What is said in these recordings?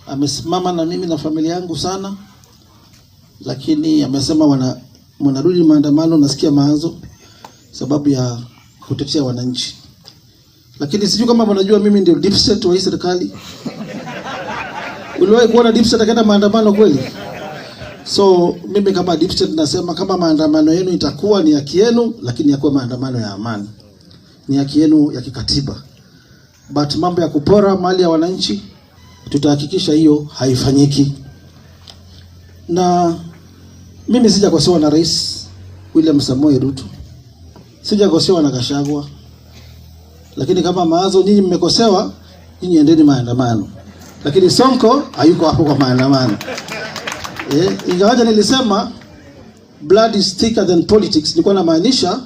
amesimama na mimi na familia yangu sana, lakini amesema wanarudi maandamano. Nasikia maanzo sababu ya kutetea wananchi, lakini sijui kama mnajua mimi ndio deep state wa hii serikali. Uliwahi kuona deep state akaenda maandamano kweli? So mimi kama deep state nasema kama maandamano yenu itakuwa ni haki yenu, lakini yakuwe maandamano ya amani, ni haki yenu ya kikatiba. But mambo ya kupora mali ya wananchi tutahakikisha hiyo haifanyiki. Na mimi sijakosewa na Rais William Samoei Ruto, sijakosewa na Gachagua, lakini kama Mawazo nyinyi mmekosewa, nyinyi endeni maandamano, lakini Sonko hayuko hapo kwa maandamano. Ingawaje nilisema blood is thicker than politics, nilikuwa namaanisha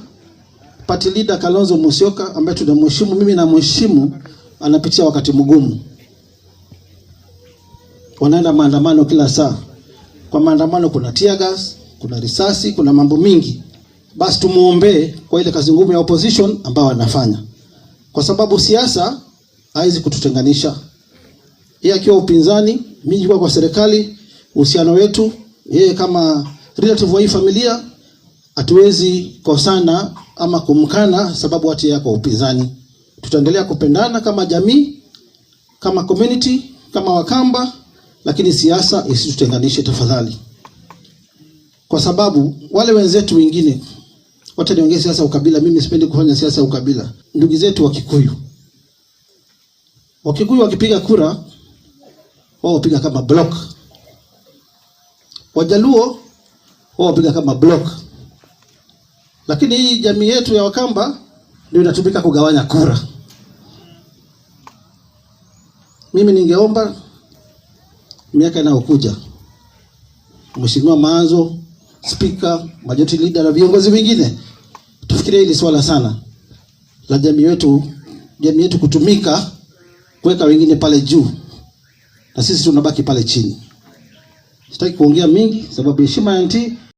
party leader Kalonzo Musyoka ambaye tunamheshimu, mimi namheshimu, anapitia wakati mgumu. Wanaenda maandamano kila saa. Kwa maandamano kuna tear gas, kuna risasi, kuna mambo mingi. Basi tumuombe kwa ile kazi ngumu ya opposition ambao wanafanya. Kwa sababu siasa haizi kututenganisha. Yeye akiwa upinzani, mimi kwa serikali, uhusiano wetu, yeye kama relative wa hii familia, hatuwezi kosana ama kumkana sababu watu yako upinzani. Tutaendelea kupendana kama jamii, kama community, kama Wakamba, lakini siasa isitutenganishe tafadhali. Kwa sababu wale wenzetu wengine, wote niongee siasa ukabila, mimi sipendi kufanya siasa ukabila. Ndugu zetu Wakikuyu wakipiga kura, wao wapiga kama block. Wajaluo wao wapiga kama block. Lakini hii jamii yetu ya Wakamba ndio inatumika kugawanya kura. Mimi ningeomba miaka inayokuja, Mheshimiwa Maanzo, Speaker, Majority Leader na viongozi wengine, tufikirie hili swala sana la jamii yetu kutumika kuweka wengine pale juu na sisi tunabaki pale chini. Sitaki kuongea mingi sababu heshima ya nchi.